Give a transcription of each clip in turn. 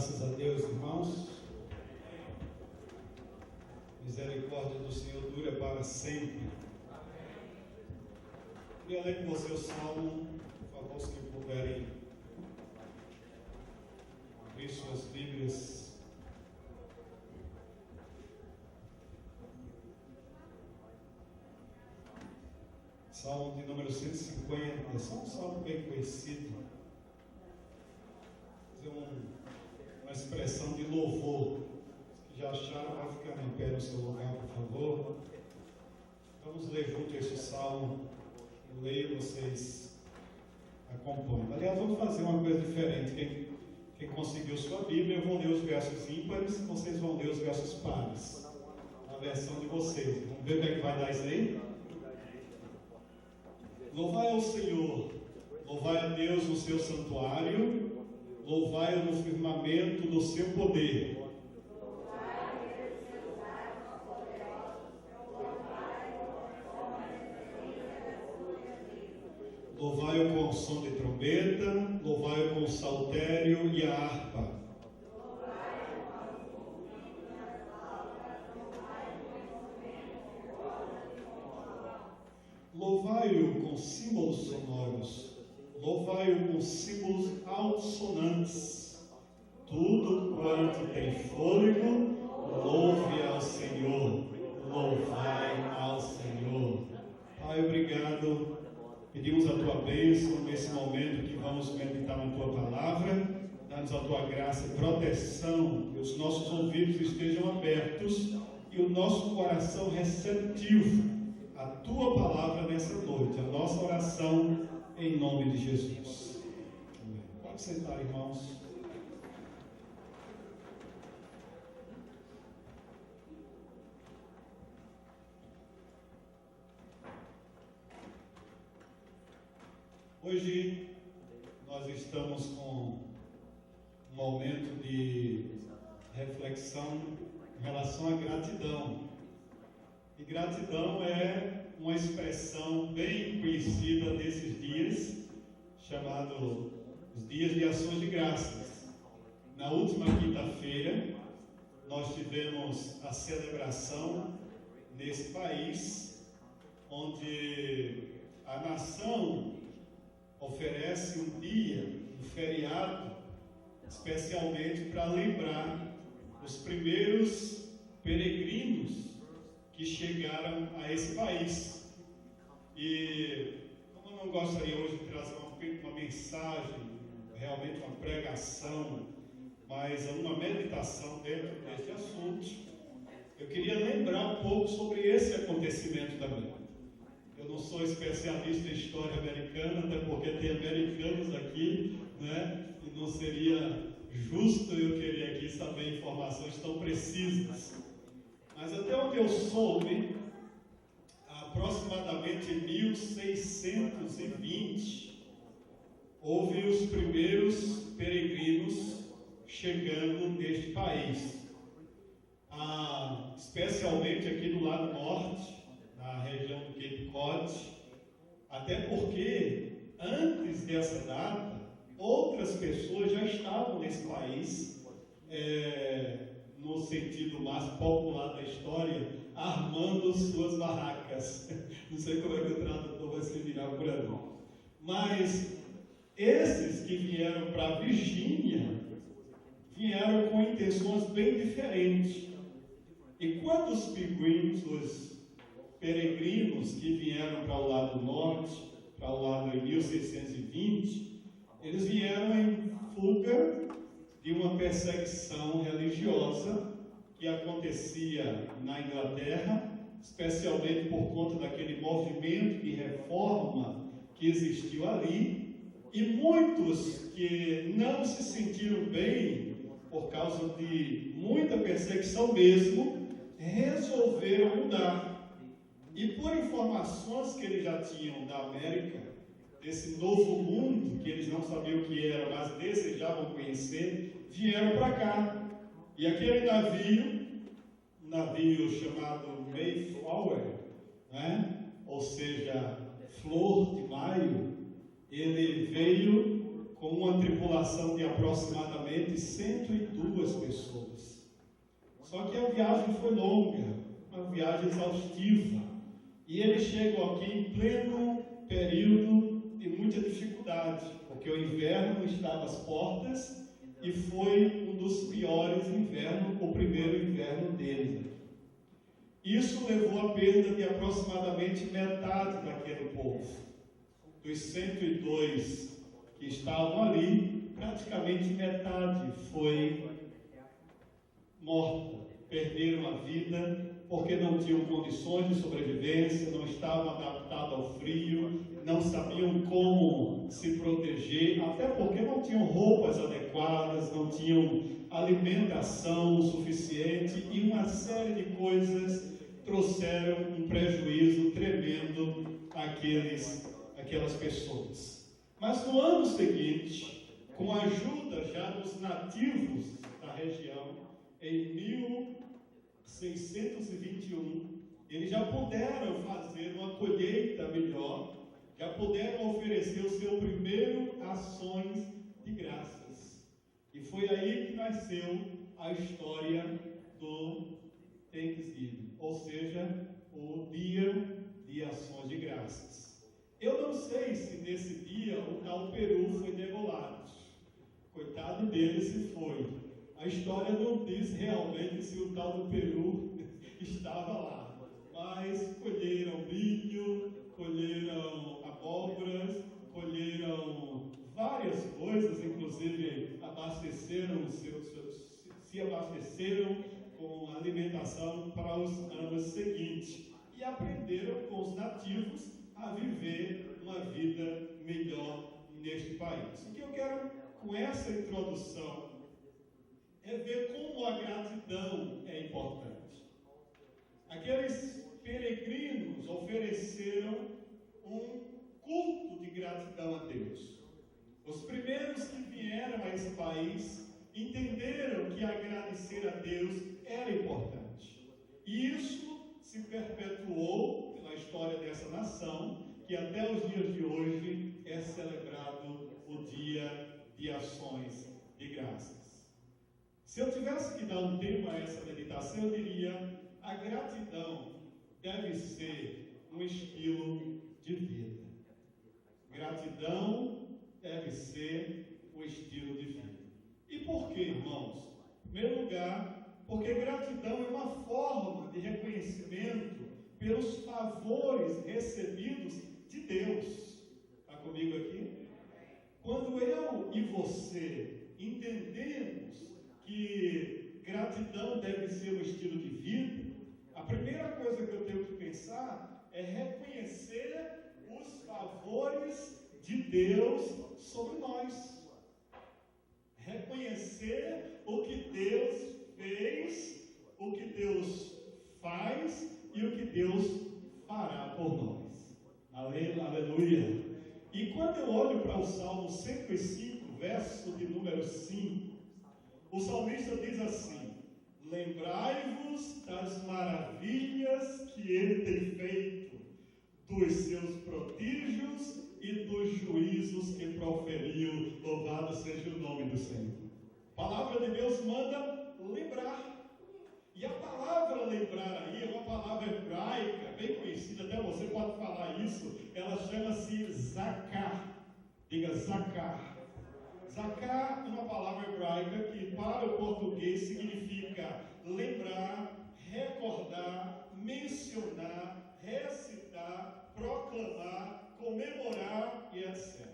Graças a Deus, irmãos. Misericórdia do Senhor dura para sempre. Queria ler com você o Salmo, por favor, os que puderem abrir suas Bíblias. Salmo de número 150, esse é um salmo bem conhecido. Uma expressão de louvor. Os que já acharam, vai ficar em pé no seu lugar, por favor. Vamos ler junto esse salmo. Eu leio, vocês acompanham. Aliás, vamos fazer uma coisa diferente. Quem conseguiu sua Bíblia, eu vou ler os versos ímpares, vocês vão ler os versos pares. A versão de vocês. Vamos ver o que é que vai dar isso aí? Louvai ao Senhor, louvai a Deus no seu santuário, louvai-o no firmamento do seu poder. Louvai-o com o som de trombeta, louvai-o com o saltério e a harpa. Louvai-o com símbolos sonoros, louvai-o com símbolos altissonantes. Tudo quanto tem fôlego, louve ao Senhor, louvai ao Senhor. Pai, obrigado. Pedimos a Tua bênção nesse momento que vamos meditar na Tua palavra. Dá-nos a Tua graça e proteção, que os nossos ouvidos estejam abertos e o nosso coração receptivo a Tua palavra nessa noite, a nossa oração em nome de Jesus. Amém. Pode sentar, irmãos. Hoje nós estamos com um momento de reflexão em relação à gratidão. E gratidão é uma expressão bem conhecida desses dias, chamado os Dias de Ações de Graças. Na última quinta-feira, nós tivemos a celebração nesse país, onde a nação oferece um dia, um feriado, especialmente para lembrar os primeiros peregrinos que chegaram a esse país. E como eu não gostaria hoje de trazer uma mensagem, realmente uma pregação, mas uma meditação dentro desse assunto, eu queria lembrar um pouco sobre esse acontecimento também. Eu não sou especialista em história americana, até porque tem americanos aqui, né? E não seria justo eu querer aqui saber informações tão precisas. Mas até onde eu soube, aproximadamente em 1620, houve os primeiros peregrinos chegando neste país. Especialmente aqui do lado norte, na região do Cape Cod, até porque antes dessa data, outras pessoas já estavam nesse país, no sentido mais popular da história, armando suas barracas. Não sei como é que o tradutor vai se virar por ali. Mas esses que vieram para a Virgínia, vieram com intenções bem diferentes. E quando os pilgrims, os peregrinos que vieram para o lado norte, para o lado em 1620, eles vieram em fuga de uma perseguição religiosa que acontecia na Inglaterra, especialmente por conta daquele movimento de reforma que existiu ali, e muitos que não se sentiram bem por causa de muita perseguição mesmo, resolveram mudar. E por informações que eles já tinham da América, desse novo mundo que eles não sabiam o que era, mas desejavam conhecer, vieram para cá. E aquele navio chamado Mayflower, né? Ou seja, Flor de Maio, ele veio com uma tripulação de aproximadamente 102 pessoas. Só que a viagem foi longa, uma viagem exaustiva, e eles chegam aqui em pleno período de muita dificuldade, porque o inverno estava às portas e foi um dos piores invernos, o primeiro inverno deles. Isso levou à perda de aproximadamente metade daquele povo. Dos 102 que estavam ali, praticamente metade foi morta. Perderam a vida porque não tinham condições de sobrevivência, não estavam adaptados ao frio, não sabiam como se proteger, até porque não tinham roupas adequadas, não tinham alimentação suficiente e uma série de coisas trouxeram um prejuízo tremendo àquelas pessoas. Mas no ano seguinte, com a ajuda já dos nativos da região, em 1621, eles já puderam fazer uma colheita melhor, já puderam oferecer o seu primeiro ações de graças. E foi aí que nasceu a história do Thanksgiving, ou seja, o Dia de Ações de Graças. Eu não sei se nesse dia o tal peru foi degolado. Coitado dele se foi. A história não diz realmente se o tal do peru estava lá. Mas colheram milho, colheram abóboras, colheram várias coisas, inclusive se abasteceram com alimentação para os anos seguintes e aprenderam com os nativos a viver uma vida melhor neste país. O que eu quero com essa introdução é ver como a gratidão é importante. Aqueles peregrinos ofereceram um culto de gratidão a Deus. Os primeiros que vieram a esse país entenderam que agradecer a Deus era importante. E isso se perpetuou pela história dessa nação, que até os dias de hoje é celebrado o Dia de Ações de Graças. Se eu tivesse que dar um tema a essa meditação, eu diria: a gratidão deve ser um estilo de vida. Gratidão deve ser um estilo de vida. E por quê, irmãos? Em primeiro lugar, porque gratidão é uma forma de reconhecimento pelos favores recebidos de Deus. Está comigo aqui? Quando eu e você entendemos que gratidão deve ser um estilo de vida, a primeira coisa que eu tenho que pensar é reconhecer os favores de Deus sobre nós. Reconhecer o que Deus fez, o que Deus faz e o que Deus fará por nós. Aleluia! E quando eu olho para o Salmo 105, verso de número 5, o salmista diz assim: lembrai-vos das maravilhas que ele tem feito, dos seus prodígios e dos juízos que proferiu. Louvado seja o nome do Senhor. A palavra de Deus manda lembrar. E a palavra lembrar aí é uma palavra hebraica, bem conhecida, até você pode falar isso. Ela chama-se zakar. Diga zakar. Zakar é uma palavra hebraica que para o português significa lembrar, recordar, mencionar, recitar, proclamar, comemorar e etc.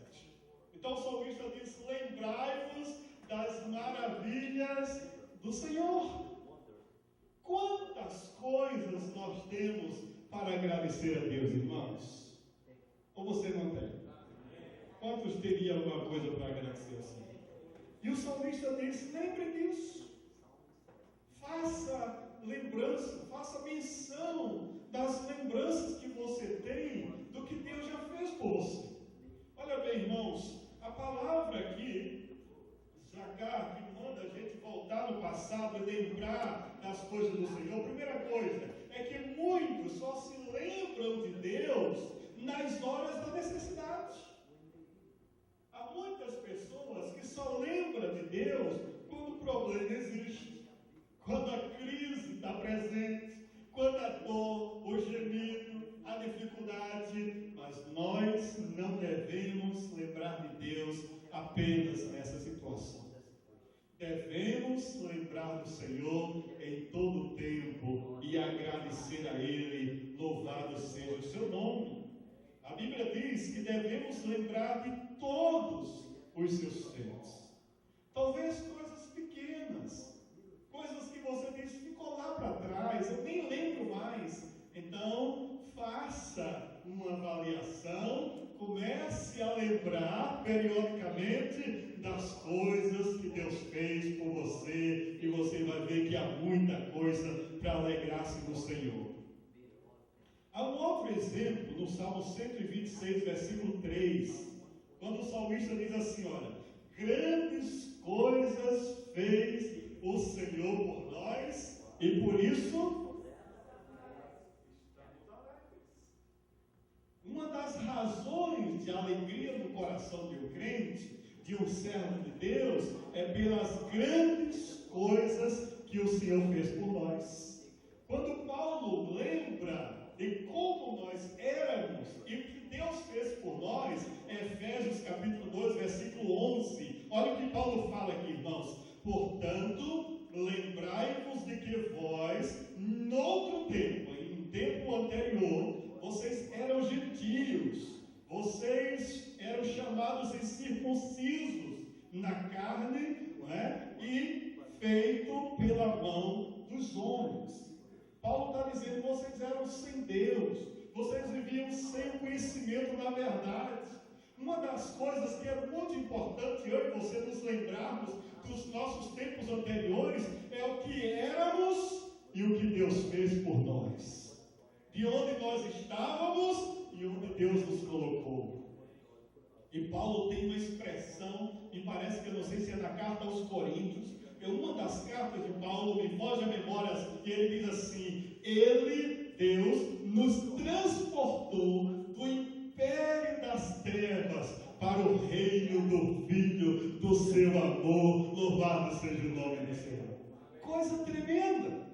Então o salmista diz: lembrai-vos das maravilhas do Senhor. Quantas coisas nós temos para agradecer a Deus, irmãos? Ou você não tem? Quantos teriam alguma coisa para agradecer ao Senhor? E o salmista diz: lembre disso. Faça lembrança, faça menção das lembranças que você tem do que Deus já fez por você. Olha bem, irmãos, a palavra aqui, Zakar, que manda a gente voltar no passado e lembrar das coisas do Senhor. A primeira coisa é que muitos só se lembram de Deus nas horas da necessidade. Há muitas pessoas problema existe, quando a crise está presente, quando a dor, o gemido, a dificuldade, mas nós não devemos lembrar de Deus apenas nessa situação. Devemos lembrar do Senhor em todo o tempo e agradecer a Ele, louvado seja o seu nome. A Bíblia diz que devemos lembrar de todos os seus feitos. Talvez coisas pequenas, coisas que você diz, ficou lá para trás, eu nem lembro mais. Então, faça uma avaliação, comece a lembrar periodicamente das coisas que Deus fez por você, e você vai ver que há muita coisa para alegrar-se no Senhor. Há um outro exemplo no Salmo 126, versículo 3, quando o salmista diz assim, olha, grandes coisas fez o Senhor por nós, e por isso uma das razões de alegria no coração de um crente, de um servo de Deus, é pelas grandes coisas que o Senhor fez por nós. Quando Paulo lembra de como nós éramos e o que Deus fez por nós, Efésios capítulo 2, versículo 11, olha o que Paulo fala aqui, irmãos. Portanto, lembrai-vos de que vós, noutro tempo, em tempo anterior, vocês eram gentios, vocês eram chamados incircuncisos na carne, não é? E feito pela mão dos homens. Paulo está dizendo, vocês eram sem Deus, vocês viviam sem o conhecimento da verdade. Uma das coisas que é muito importante eu e você nos lembrarmos dos nossos tempos anteriores é o que éramos e o que Deus fez por nós. De onde nós estávamos e onde Deus nos colocou. E Paulo tem uma expressão, e parece que eu não sei se é na carta aos Coríntios, é uma das cartas de Paulo, me foge a memória, que ele diz assim, Ele, Deus, nos transportou do império das trevas para o reino do Filho do seu amor, louvado seja o nome do Senhor. Coisa tremenda!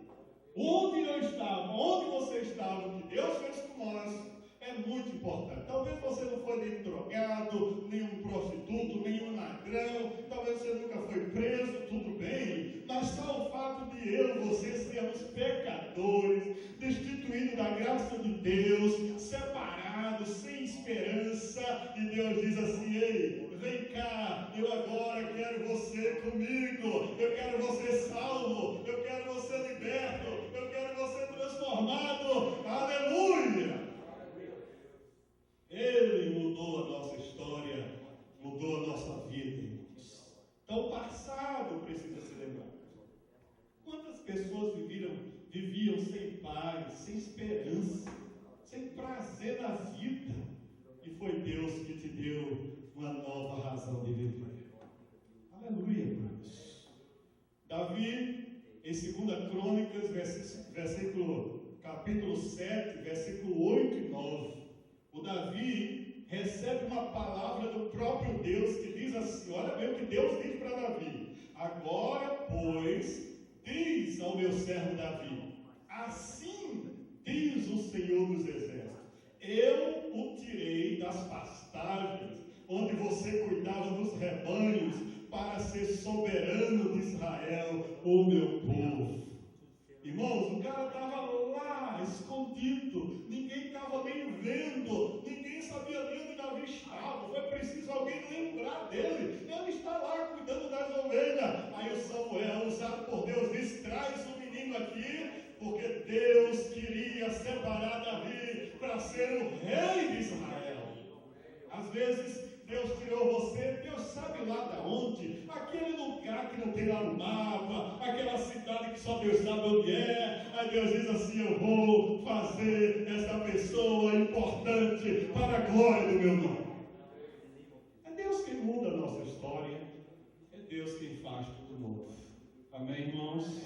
Onde eu estava, onde você estava, o que Deus fez com nós, é muito importante. Talvez você não foi nem drogado, nem um prostituto, nem um ladrão, talvez você nunca foi preso, tudo bem, mas só o fato de eu e você sermos pecadores, destituídos da graça de Deus, separados, sem esperança, e Deus diz assim, ei, vem cá, eu agora quero você comigo, eu quero você salvo, eu quero você liberto, eu quero você transformado, aleluia! Ele mudou a nossa história, mudou a nossa vida, irmãos. Então o passado precisa ser lembrado. Quantas pessoas viviam sem paz, sem esperança, sem prazer na vida, e foi Deus que te deu uma nova razão de viver. Aleluia, irmãos. Davi, em 2 Crônicas, capítulo 7, versículo 8 e 9, o Davi recebe uma palavra do próprio Deus que diz assim, olha bem o que Deus diz para Davi, agora, pois, diz ao meu servo Davi, assim diz o Senhor dos Exércitos, eu o tirei das pastagens, onde você cuidava dos rebanhos, para ser soberano de Israel, o meu povo. Irmãos, o cara estava lá, escondido, ninguém estava nem vendo, ninguém sabia nem onde Davi estava, foi preciso alguém lembrar dele, ele está lá cuidando das ovelhas. Aí o Samuel, usado por Deus, diz, traz o menino aqui, porque Deus queria separar Davi para ser o rei de Israel. Às vezes, Deus tirou você, Deus sabe lá de onde, aquele lugar que não tem lá no mapa, aquela cidade que só Deus sabe onde é, aí Deus diz assim, eu vou fazer essa pessoa importante para a glória do meu nome. É Deus quem muda a nossa história, é Deus quem faz tudo novo. Amém, irmãos?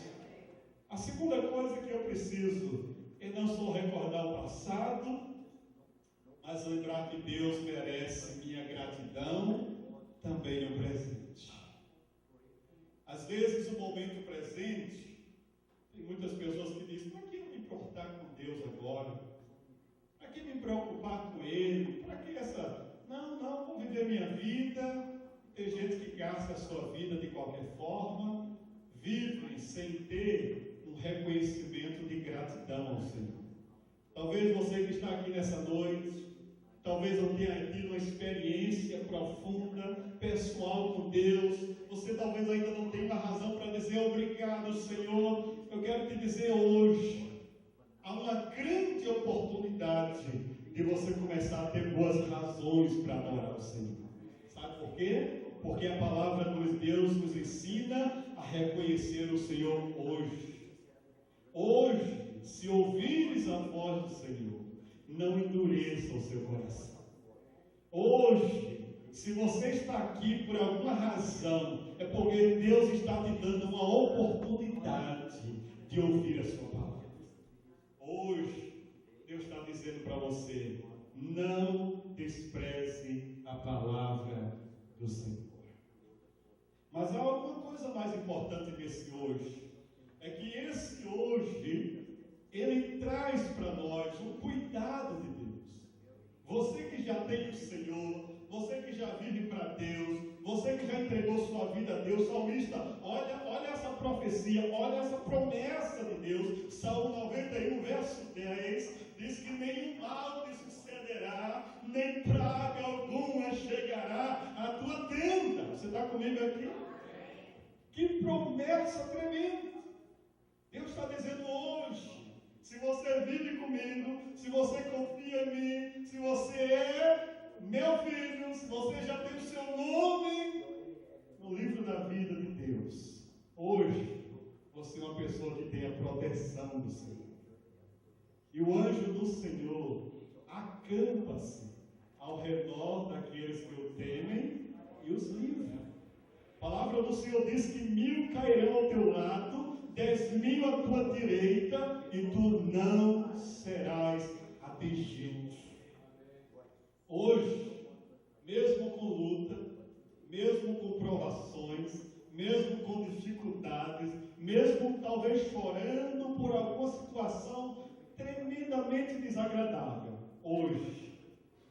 A segunda coisa que eu preciso é não só recordar o passado, mas lembrar que Deus merece minha gratidão também no presente. Às vezes, o momento presente, tem muitas pessoas que dizem: para que eu me importar com Deus agora? Para que me preocupar com Ele? Para que essa... Não, vou viver minha vida. Tem gente que gasta a sua vida de qualquer forma, vive sem ter um reconhecimento de gratidão ao Senhor. Talvez você que está aqui nessa noite, talvez não tenha tido uma experiência profunda, pessoal com Deus. Você talvez ainda não tenha uma razão para dizer obrigado, Senhor. Eu quero te dizer hoje, há uma grande oportunidade de você começar a ter boas razões para adorar o Senhor. Sabe por quê? Porque a palavra de Deus nos ensina a reconhecer o Senhor hoje. Hoje, se ouvires a voz do Senhor, não endureça o seu coração. Hoje, se você está aqui por alguma razão, é porque Deus está te dando uma oportunidade de ouvir a sua palavra. Hoje, Deus está dizendo para você: não despreze a palavra do Senhor. Mas há alguma coisa mais importante nesse hoje. É que esse hoje, ele traz para nós o cuidado de Deus. Você que já tem o Senhor, você que já vive para Deus, você que já entregou sua vida a Deus, salmista, olha essa profecia, olha essa promessa de Deus. Salmo 91, verso 10, diz que nenhum mal te sucederá, nem praga alguma chegará à tua tenda. Você está comigo aqui? Que promessa tremenda! Deus está dizendo hoje: se você vive comigo, se você confia em mim, se você é meu filho, se você já tem o seu nome no livro da vida de Deus, hoje você é uma pessoa que tem a proteção do Senhor. E o anjo do Senhor acampa-se ao redor daqueles que o temem e os livra. A palavra do Senhor diz que 1000 cairão ao teu lado, 10.000 à tua direita, e tu não serás atingido. Hoje, mesmo com luta, mesmo com provações, mesmo com dificuldades, mesmo talvez chorando por alguma situação tremendamente desagradável, hoje,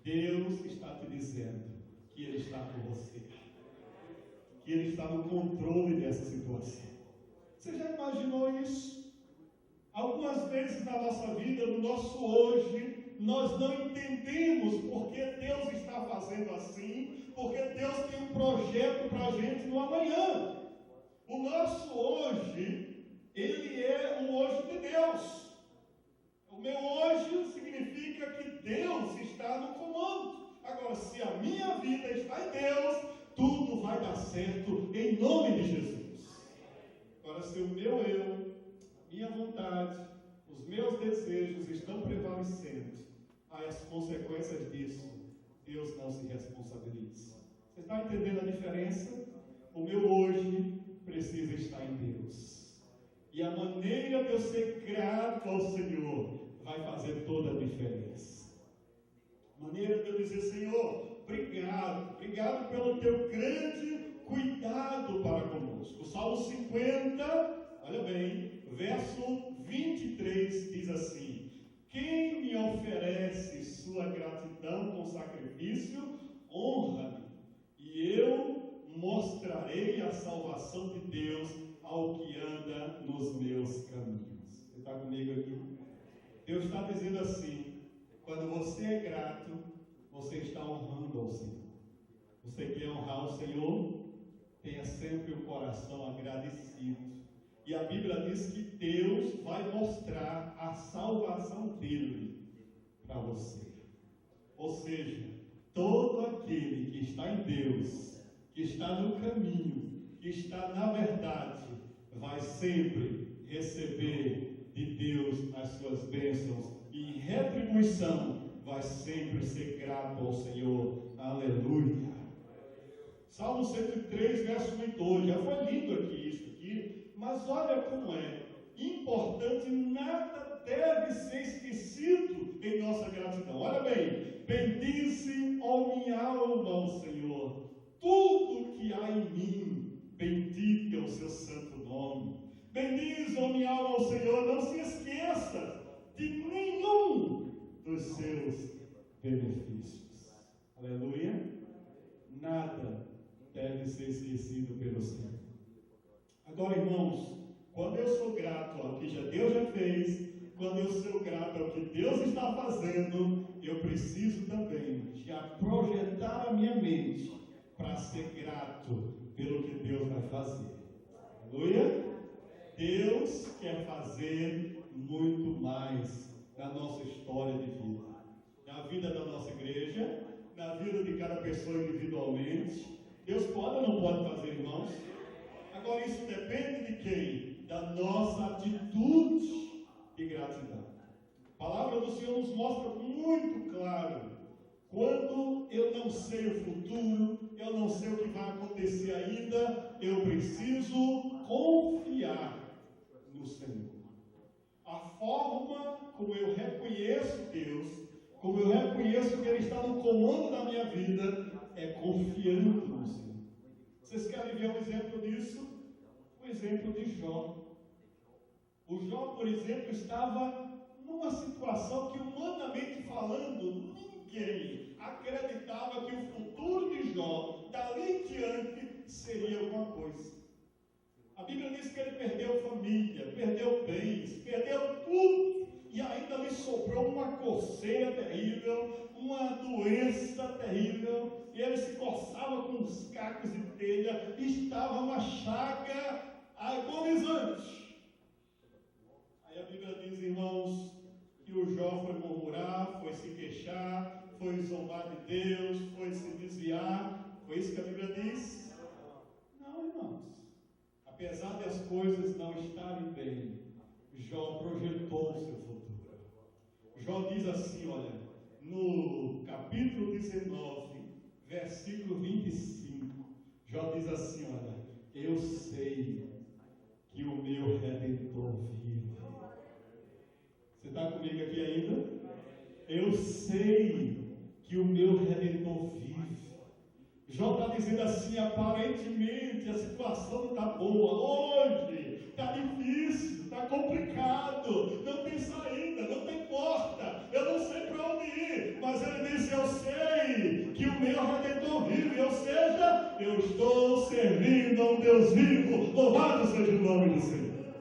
Deus está te dizendo que Ele está com você, que Ele está no controle dessa situação. Você já imaginou isso? Algumas vezes na nossa vida, no nosso hoje, nós não entendemos porque Deus está fazendo assim, porque Deus tem um projeto para a gente no amanhã. O nosso hoje, ele é o hoje de Deus. O meu hoje significa que Deus está no comando. Agora, se a minha vida está em Deus, tudo vai dar certo em nome de Jesus. Agora, se o meu eu, minha vontade, os meus desejos estão prevalecendo, aí as consequências disso, Deus não se responsabiliza. Você está entendendo a diferença? O meu hoje precisa estar em Deus. E a maneira de eu ser grato ao Senhor vai fazer toda a diferença. A maneira de eu dizer: Senhor, obrigado pelo teu grande cuidado para conosco. O Salmo 50, olha bem, verso 23 diz assim: quem me oferece sua gratidão com sacrifício, honra-me, e eu mostrarei a salvação de Deus ao que anda nos meus caminhos. Você está comigo aqui? Deus está dizendo assim: quando você é grato, você está honrando ao Senhor. Você quer honrar o Senhor? Tenha sempre o coração agradecido. E a Bíblia diz que Deus vai mostrar a salvação dele para você. Ou seja, todo aquele que está em Deus, que está no caminho, que está na verdade, vai sempre receber de Deus as suas bênçãos, e em retribuição vai sempre ser grato ao Senhor. Aleluia! Salmo 103, verso 1 e 2. Já foi lindo aqui isso aqui, mas olha como é importante, nada deve ser esquecido em nossa gratidão. Olha bem: bendize, ó minha alma, ao Senhor, tudo que há em mim, bendiga o seu seu santo nome. Bendize, ó minha alma, ao Senhor. Não se esqueça de nenhum dos seus benefícios. Aleluia. Nada deve ser esquecido pelo Senhor. Agora, irmãos, quando eu sou grato ao que Deus já fez, quando eu sou grato ao que Deus está fazendo, eu preciso também já projetar a minha mente para ser grato pelo que Deus vai fazer. Aleluia? Deus quer fazer muito mais na nossa história de vida, na vida da nossa igreja, na vida de cada pessoa individualmente. Deus pode ou não pode fazer, irmãos? Agora, isso depende de quem? Da nossa atitude de gratidão. A palavra do Senhor nos mostra muito claro: quando eu não sei o futuro, eu não sei o que vai acontecer ainda, eu preciso confiar no Senhor. A forma como eu reconheço Deus, como eu reconheço que Ele está no comando da minha vida, é confiando no Senhor. Vocês querem ver um exemplo disso? O exemplo de Jó. O Jó, por exemplo, estava numa situação que, humanamente falando, ninguém acreditava que o futuro de Jó, dali em diante, seria alguma coisa. A Bíblia diz que ele perdeu família, perdeu bens, perdeu tudo, e ainda lhe sobrou uma coceira terrível, uma doença terrível, e ele se coçava com os cacos de telha, e estava uma chaga agonizante. Aí a Bíblia diz, irmãos, que o Jó foi murmurar, foi se queixar, foi zombar de Deus, foi se desviar. Foi isso que a Bíblia diz? Não, irmãos. Apesar das coisas não estarem bem, Jó projetou o seu futuro. Jó diz assim, olha, no capítulo 19, versículo 25, Jó diz assim, olha, eu sei que o meu Redentor vive. Você está comigo aqui ainda? Eu sei que o meu Redentor vive. Jó está dizendo assim, aparentemente a situação não está boa, hoje está difícil, está complicado, não tem saída, não tem porta, eu não sei para onde ir, mas ele disse, eu sei que o meu Redentor vive, ou seja, eu estou servindo a um Deus vivo, louvado seja o nome do Senhor.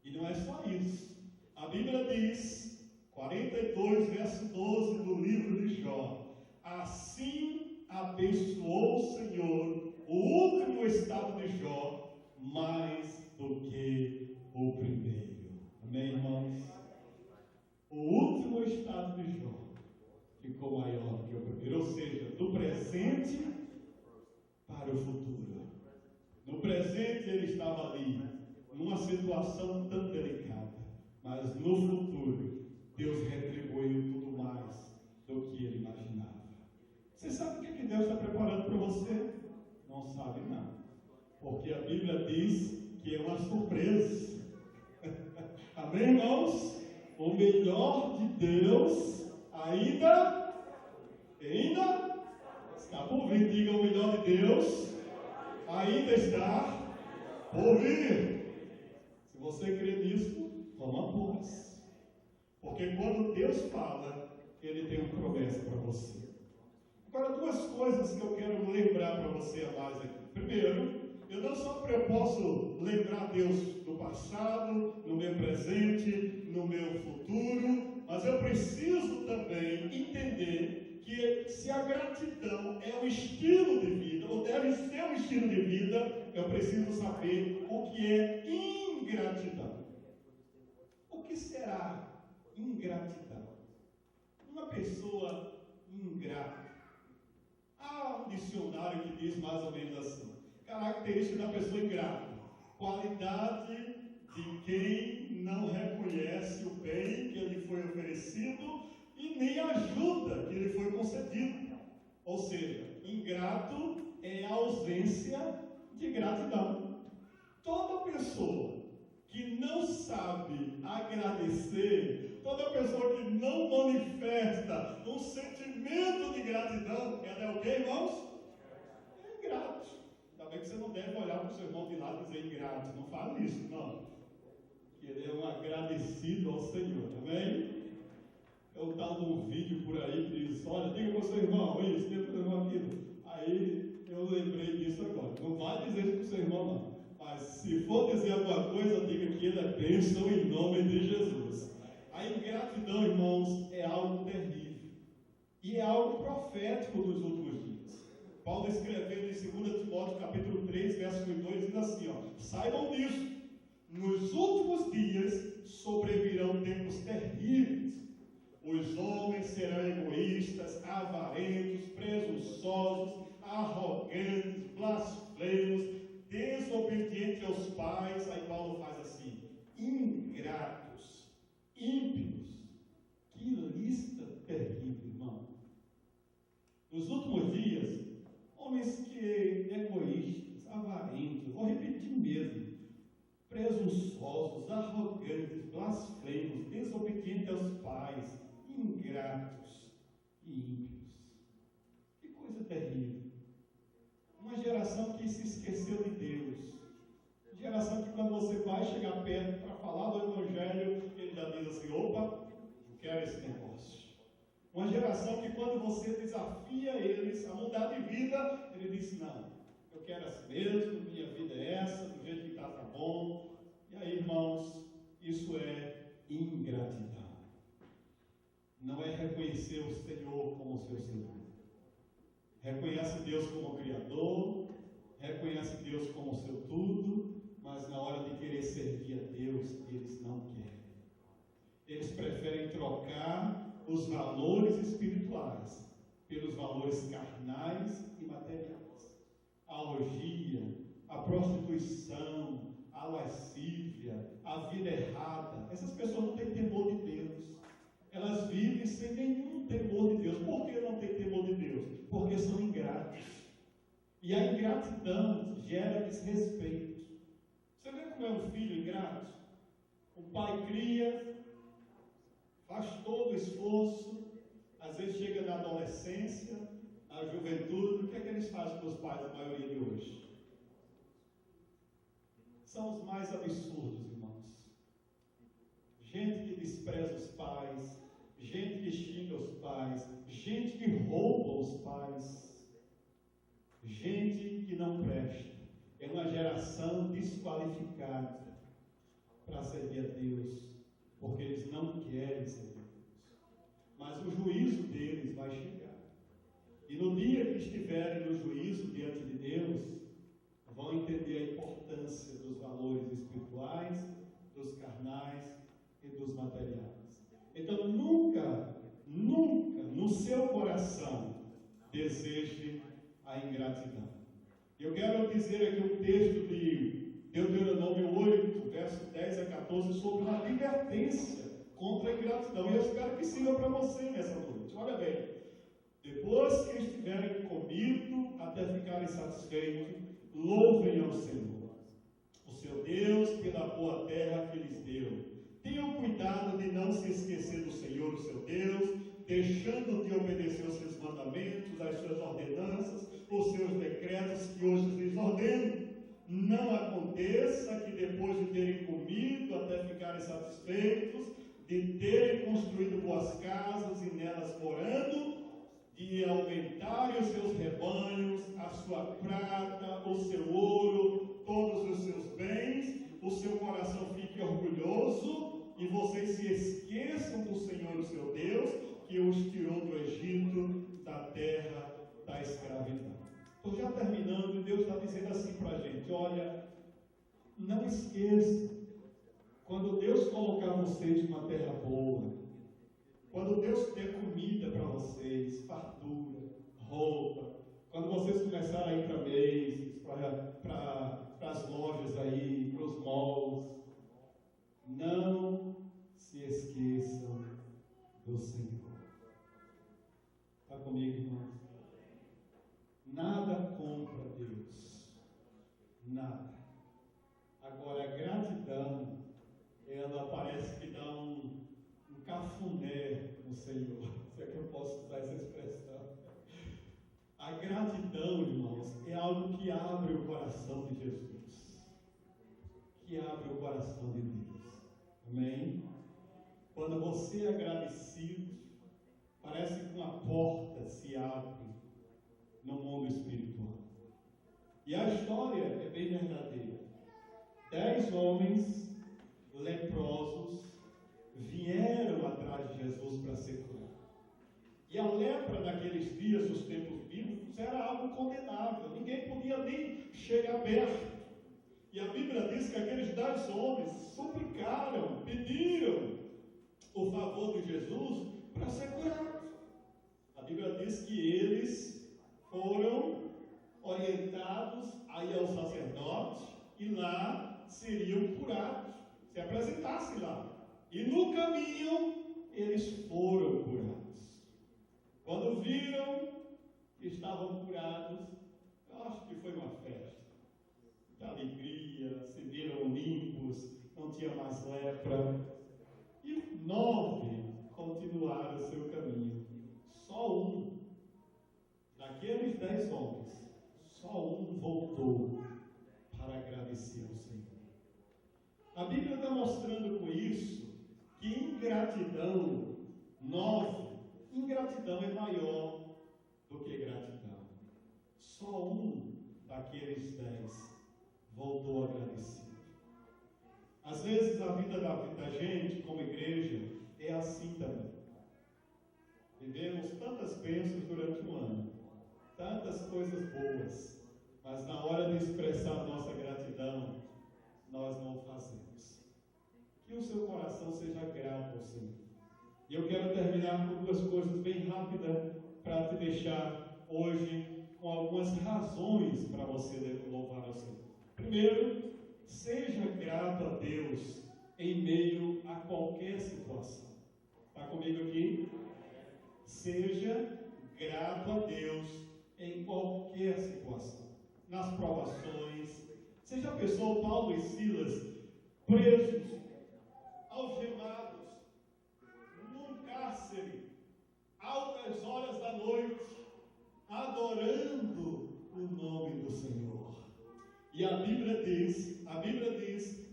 E não é só isso, a Bíblia diz, 42, verso 12 do livro de Jó, assim abençoou o Senhor o último estado de Jó mais do que o primeiro. Amém, irmãos? O último estado de Jó ficou maior que o primeiro, ou seja, do presente para o futuro. No presente ele estava ali, numa situação tão delicada, mas no futuro Deus retribuiu tudo mais do que ele imaginava. Você sabe o que Deus está preparando para você? Não sabe não. Porque a Bíblia diz que é uma surpresa. Amém, irmãos? O melhor de Deus ainda está por vir. Diga, o melhor de Deus ainda está por vir. Se você crê nisso, toma posse. Porque quando Deus fala, Ele tem uma promessa para você. Agora, duas coisas que eu quero lembrar para você a mais aqui. Primeiro, eu não só posso lembrar Deus do passado, no meu presente, no meu futuro, mas eu preciso também entender que se a gratidão é um estilo de vida, ou deve ser um estilo de vida, eu preciso saber o que é ingratidão. O que será ingratidão? Uma pessoa ingrata. Há um dicionário que diz mais ou menos assim: característica da pessoa ingrata, qualidade de quem não reconhece o bem que lhe foi oferecido e nem a ajuda que lhe foi concedida. Ou seja, ingrato é a ausência de gratidão. Toda pessoa que não sabe agradecer, toda pessoa que não manifesta um sentimento de gratidão, ela é o quê, irmãos? É ingrato. Ainda bem que você não não deve olhar para o seu irmão de lado e dizer ingrato. Não fale isso, não. Que ele é um agradecido ao Senhor, amém? É o tal de um vídeo por aí que diz, olha, diga para o seu irmão isso, diga para o seu irmão aquilo. Aí eu lembrei disso agora. Não vai dizer isso para o seu irmão, não. Mas se for dizer alguma coisa, diga que ele é bênção em nome de Jesus. A ingratidão, irmãos, é algo terrível. E é algo profético dos últimos dias. Paulo escrevendo em 2 Timóteo capítulo 3, verso 2, diz assim, saibam disso, nos últimos dias sobrevirão tempos terríveis. Os homens serão egoístas, avarentos, presunçosos, arrogantes, blasfemos, desobedientes aos pais. Aí Paulo faz assim, ingratos, ímpios. Que lista terrível, irmão. Nos últimos dias, homens que egoístas, avarentos, vou repetir mesmo, presunçosos, arrogantes, blasfemos, desobedientes aos pais, ingratos e ímpios. Que coisa terrível. Uma geração que se esqueceu de Deus. Geração que quando você vai chegar perto para falar do Evangelho, ele já diz assim, opa, não quero esse negócio. Uma geração que quando você desafia eles a mudar de vida, ele diz, não, eu quero assim mesmo, minha vida é essa, do jeito que está, tá bom. E aí, irmãos, isso é ingratidão. Não é reconhecer o Senhor como seu Senhor. Reconhece Deus como Criador, reconhece Deus como seu tudo, mas na hora de querer servir a Deus, eles não querem. Eles preferem trocar os valores espirituais pelos valores carnais e materiais. A orgia, a prostituição, a lascívia, a vida errada. Essas pessoas não têm temor de Deus. Elas vivem sem nenhum temor de Deus. Por que não têm temor de Deus? Porque são ingratos. E a ingratidão gera desrespeito. Você vê como é um filho ingrato? O pai cria, faz todo o esforço, às vezes chega na adolescência, na juventude, o que é que eles fazem com os pais, a maioria de hoje? São os mais absurdos, irmãos. Gente que despreza os pais, gente que xinga os pais, gente que rouba os pais, gente que não presta. É uma geração desqualificada para servir a Deus, porque eles não querem servir a Deus. Mas o juízo deles vai chegar. E no dia que estiverem no juízo diante de Deus, vão entender a importância dos valores espirituais, dos carnais e dos materiais. Então, nunca no seu coração deseje a ingratidão. Eu quero dizer aqui um texto de Deuteronômio 8, verso 10 a 14, sobre uma advertência contra a ingratidão. E eu espero que sirva para você nessa noite. Olha bem, depois que estiverem comido até ficarem satisfeitos, louvem ao Senhor, o seu Deus, pela boa terra que lhes deu. Tenham cuidado de não se esquecer do Senhor, o seu Deus, deixando de obedecer os seus mandamentos, as suas ordenanças, os seus decretos que hoje lhes ordeno. Não aconteça que depois de terem comido até ficarem satisfeitos, de terem construído boas casas e nelas morando, de aumentarem os seus rebanhos, a sua prata, o seu ouro, todos os seus bens, o seu coração fique orgulhoso e vocês se esqueçam do Senhor, o seu Deus, que os tirou do Egito, da terra da escravidão. Estou já terminando, e Deus está dizendo assim para a gente, olha, não esqueça, quando Deus colocar vocês numa terra boa, quando Deus der comida para vocês, fartura, roupa, quando vocês começarem a ir para Macy's, para as lojas aí, para os malls, não se esqueçam do Senhor. Está comigo, irmãos? Nada compra Deus. Nada. Agora, a gratidão, ela parece que dá um cafuné no Senhor. Se é que eu posso usar essa expressão. A A gratidão, irmãos, é algo que abre o coração de Jesus. Que abre o coração de Deus. Amém? Quando você é agradecido, parece que uma porta se abre no mundo espiritual. E a história é bem verdadeira. 10 homens leprosos vieram atrás de Jesus para ser curados. E a lepra naqueles dias, nos tempos bíblicos, era algo condenável. Ninguém podia nem chegar perto. E a Bíblia diz que aqueles 10 homens suplicaram, pediram o favor de Jesus para ser curados. A Bíblia diz que eles foram orientados a ir ao sacerdote e lá seriam curados, se apresentassem lá. E no caminho eles foram curados. Quando viram que estavam curados, eu acho que foi uma festa de alegria, se viram limpos, não tinha mais lepra. E 9 continuaram o seu caminho. Só um, daqueles 10 homens, só um voltou para agradecer ao Senhor. A Bíblia está mostrando com isso que ingratidão, 9, ingratidão é maior do que gratidão. Só um daqueles 10 voltou agradecido. Às vezes a vida da gente, como igreja, é assim também. Vivemos tantas bênçãos durante um ano, tantas coisas boas, mas na hora de expressar nossa gratidão, nós não fazemos. Que o seu coração seja grato ao Senhor. E eu quero terminar com 2 coisas bem rápidas para te deixar hoje com algumas razões para você louvar ao Senhor. Primeiro, seja grato a Deus em meio a qualquer situação. Está comigo aqui? Seja grato a Deus em qualquer situação. Nas provações. Você já pensou Paulo e Silas presos, algemados, num cárcere, altas horas da noite, adorando o nome do Senhor? E a Bíblia diz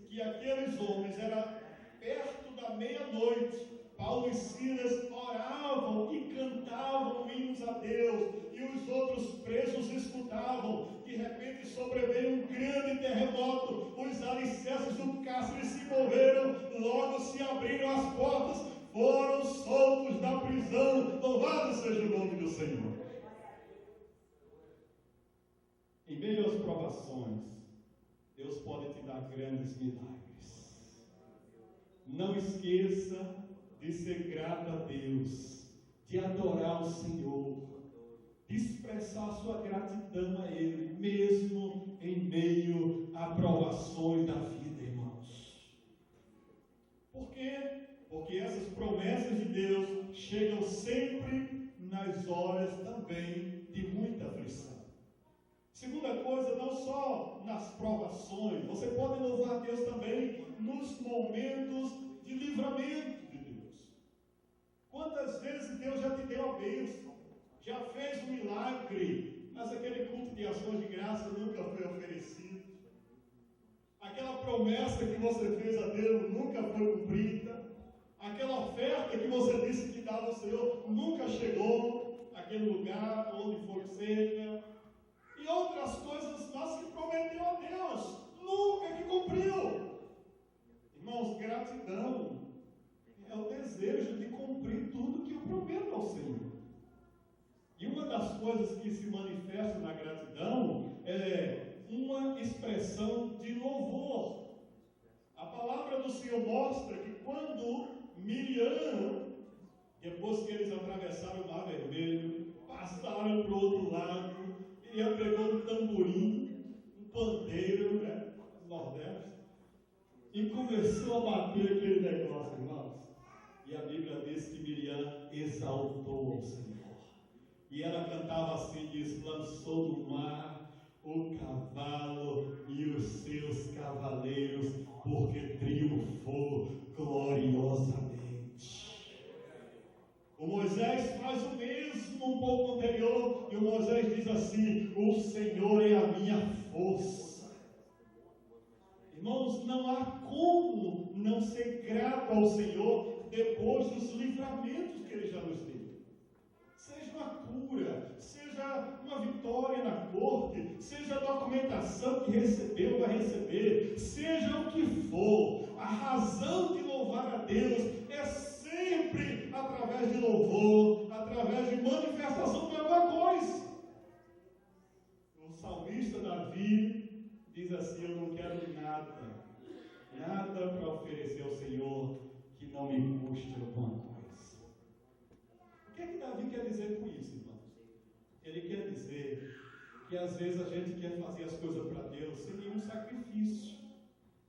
que aqueles homens, era perto da meia-noite, Paulo e Silas oravam e cantavam hinos a Deus, e os outros presos escutavam. De repente sobreveio um grande terremoto, os alicerces do cárcere se moveram, logo se abriram as portas, foram soltos da prisão. Louvado seja o nome do Senhor. Em meio às provações, Deus pode te dar grandes milagres. Não esqueça de ser grato a Deus, de adorar o Senhor, de expressar sua gratidão a Ele, mesmo em meio a provações da vida, irmãos. Por quê? Porque essas promessas de Deus chegam sempre nas horas também de muita aflição. Segunda coisa, não só nas provações, você pode louvar a Deus também nos momentos de livramento de Deus. Quantas vezes Deus já te deu a bênção, já fez um milagre, mas aquele culto de ações de graça nunca foi oferecido. Aquela promessa que você fez a Deus nunca foi cumprida. Aquela oferta que você disse que dava ao Senhor nunca chegou àquele lugar, onde for que seja. E outras coisas nós que prometeu a Deus, nunca que cumpriu. Irmãos, gratidão é o desejo de cumprir tudo que eu prometo ao Senhor. E uma das coisas que se manifesta na gratidão é uma expressão de louvor. A palavra do Senhor mostra que quando Miriam, depois que eles atravessaram o Mar Vermelho, passaram para o outro lado, Miriam pegou um tamborim, um pandeiro, né, do Nordeste, e começou a bater aquele negócio, irmãos. E a Bíblia diz que Miriam exaltou o Senhor. E ela cantava assim, diz: lançou no mar o cavalo e os seus cavaleiros, porque triunfou gloriosamente. O O Moisés faz o mesmo um pouco anterior, e o Moisés diz assim: o Senhor é a minha força. Irmãos, não há como não ser grato ao Senhor depois dos livramentos que Ele já nos deu. Seja uma cura, seja uma vitória na corte, seja a documentação que recebeu, vai receber, seja o que for, a razão de louvar a Deus é sempre através de louvor, através de manifestação de alguma coisa. O salmista Davi diz assim: eu não quero nada para oferecer ao Senhor que não me custe alguma coisa. O que é que Davi quer dizer com isso, irmãos? Ele quer dizer que às vezes a gente quer fazer as coisas para Deus sem nenhum sacrifício.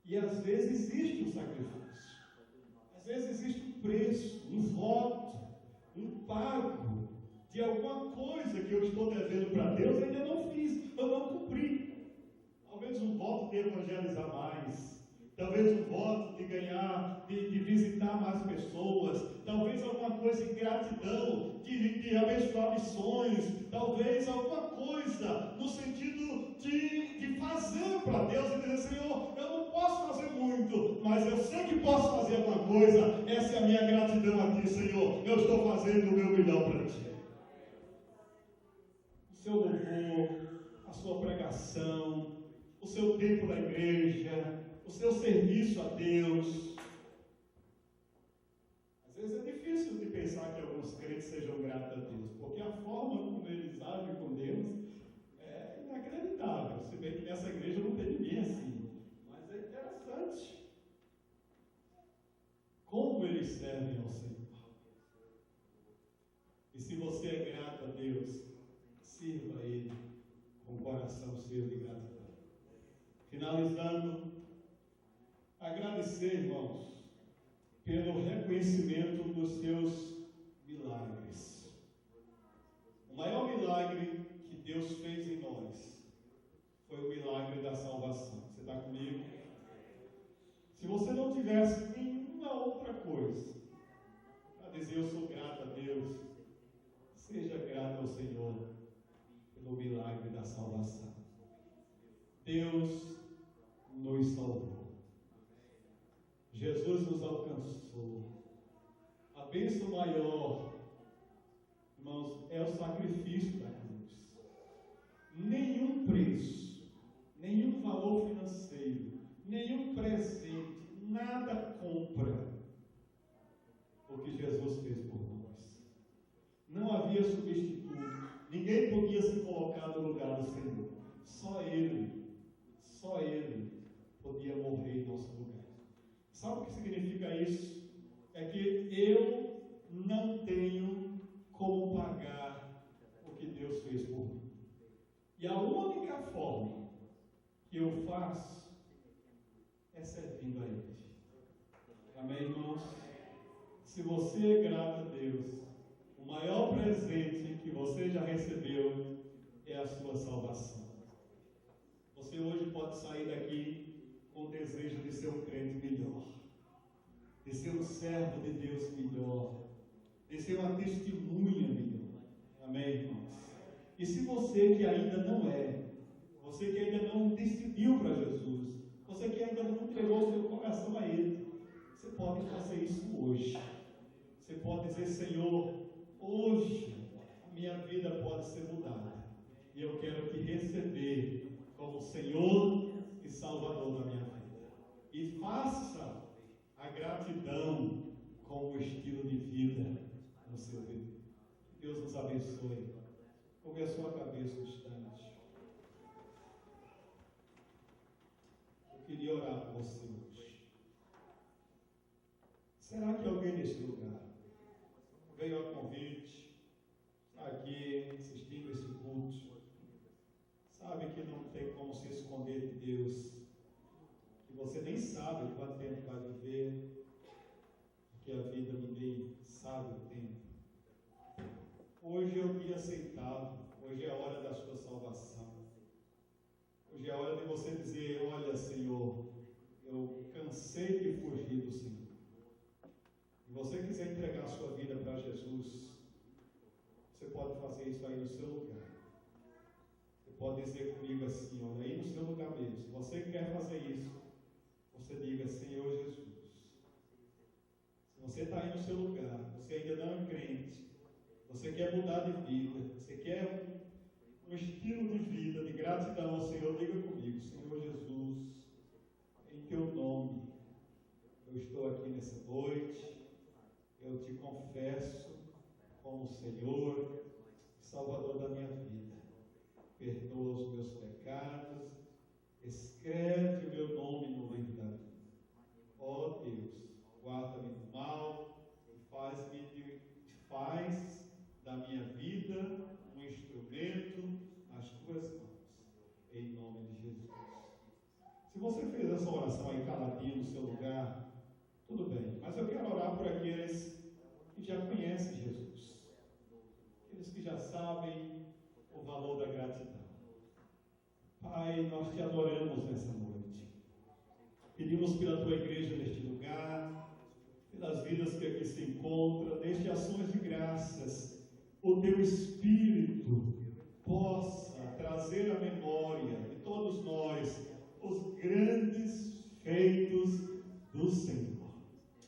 E às vezes existe um sacrifício. Às vezes existe um preço, um voto, um pago de alguma coisa que eu estou devendo para Deus e ainda não fiz, eu não cumpri. Talvez um voto de evangelizar mais. Talvez um voto de ganhar, de visitar mais pessoas, talvez alguma coisa de gratidão, de abençoar missões, talvez alguma coisa no sentido de fazer para Deus e dizer: Senhor, eu não posso fazer muito, mas eu sei que posso fazer alguma coisa, essa é a minha gratidão a Ti, Senhor, eu estou fazendo o meu melhor para Ti. O seu louvor, a sua pregação, o seu tempo na igreja, o seu serviço a Deus. Às vezes é difícil de pensar que alguns crentes sejam gratos a Deus, porque a forma como eles agem com Deus é inacreditável. Se bem que nessa igreja não tem ninguém assim, mas é interessante como eles servem ao Senhor. E se você é grato a Deus, sirva a Ele com o coração cheio de gratidão. Finalizando, agradecer, irmãos, pelo reconhecimento dos seus milagres. O maior milagre que Deus fez em nós foi o milagre da salvação. Você está comigo? Se você não tivesse nenhuma outra coisa para dizer eu sou grato a Deus, seja grato ao Senhor pelo milagre da salvação. Deus nos salvou. Jesus nos alcançou. A bênção maior, irmãos, é o sacrifício da cruz. Nenhum preço, nenhum valor financeiro, nenhum presente, nada compra o que Jesus fez por nós. Não havia substituto. Ninguém podia se colocar no lugar do Senhor. Só Ele podia morrer em nosso lugar. Sabe o que significa isso? É que eu não tenho como pagar o que Deus fez por mim. E a única forma que eu faço é servindo a Ele. Amém, irmãos? Se você é grato a Deus, o maior presente que você já recebeu é a sua salvação. Você hoje pode sair daqui com o desejo de ser um crente melhor, de ser um servo de Deus melhor, de ser uma testemunha melhor. Amém, irmãos? E se você que ainda não é, você que ainda não decidiu para Jesus, você que ainda não entregou o seu coração a Ele, você pode fazer isso hoje. Você pode dizer: Senhor, hoje a minha vida pode ser mudada e eu quero Te receber como Senhor e Salvador da minha vida. E faça a gratidão como estilo de vida no seu viver. Deus nos abençoe. Curve a sua cabeça um instante. Eu queria orar por você hoje. Será que alguém nesse lugar veio a convite, está aqui assistindo esse culto, sabe que não tem como se esconder de Deus, que você nem sabe quanto tempo vai viver, porque a vida ninguém sabe o tempo. Hoje é o dia aceitado, hoje é a hora da sua salvação. Hoje é a hora de você dizer: olha, Senhor, eu cansei de fugir do Senhor. Se você quiser entregar a sua vida para Jesus, pode fazer isso aí no seu lugar. Você pode dizer comigo assim, olha, aí no seu lugar mesmo. Se você quer fazer isso, você diga, Senhor Jesus. Se você está aí no seu lugar, você ainda não é crente, você quer mudar de vida, você quer um estilo de vida, de gratidão ao Senhor, diga comigo, Senhor Jesus, em teu nome, eu estou aqui nessa noite, eu te confesso como Senhor, Salvador da minha vida. Perdoa os meus pecados, escreve o meu nome no livro da vida. Ó Deus, guarda-me do mal e faz da minha vida um instrumento nas tuas mãos, em nome de Jesus. Se você fez essa oração aí caladinho no seu lugar, tudo bem, mas eu quero orar por aqueles que já conhecem Jesus, aqueles que já sabem o valor da gratidão. Pai, nós te adoramos nessa noite. Pedimos pela tua igreja neste lugar, pelas vidas que aqui se encontram, neste ações de graças, o teu Espírito possa trazer à memória de todos nós os grandes feitos do Senhor.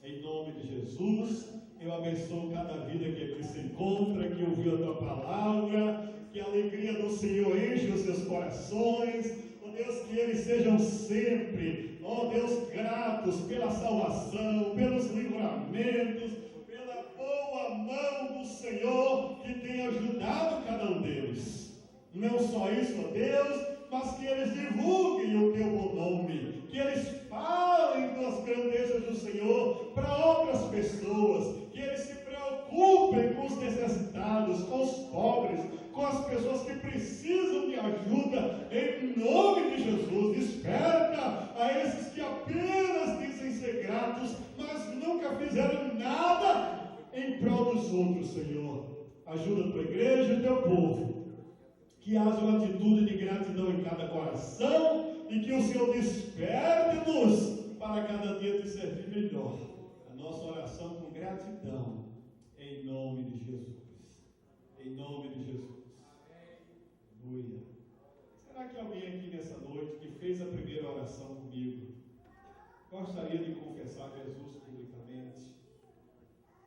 Em nome de Jesus, eu abençoo cada vida que aqui se encontra, que ouviu a tua palavra, que a alegria do Senhor enche os seus corações, ó Deus, que eles sejam sempre, ó Deus, gratos pela salvação, pelos livramentos, pela boa mão do Senhor que tem ajudado cada um deles. Não só isso, ó Deus, mas que eles divulguem o teu bom nome, que eles falem das grandezas do Senhor para outras pessoas, que eles se preocupem com os necessitados, com os pobres, com as pessoas que precisam de ajuda, em nome de Jesus. Desperta a esses que apenas dizem ser gratos, mas nunca fizeram nada em prol dos outros, Senhor. Ajuda a tua igreja e o teu povo, que haja uma atitude de gratidão em cada coração e que o Senhor desperte-nos para cada dia te servir melhor. A nossa oração com gratidão, em nome de Jesus. Em nome de Jesus. Aleluia. Será que alguém aqui nessa noite que fez a primeira oração comigo gostaria de confessar Jesus publicamente?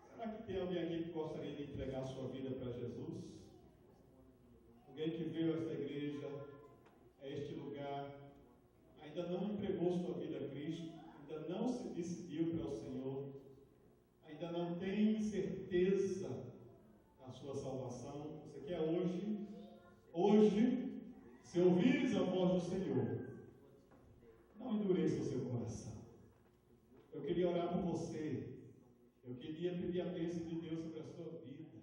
Será que tem alguém aqui que gostaria de entregar sua vida para Jesus? Alguém que veio a esta igreja, a este lugar, ainda não entregou sua vida a Cristo, ainda não se decidiu para o Senhor, ainda não tem certeza da sua salvação. Você quer hoje, se ouvires a voz do Senhor, não endureça o seu coração. Eu queria orar por você, eu queria pedir a bênção de Deus sobre a sua vida.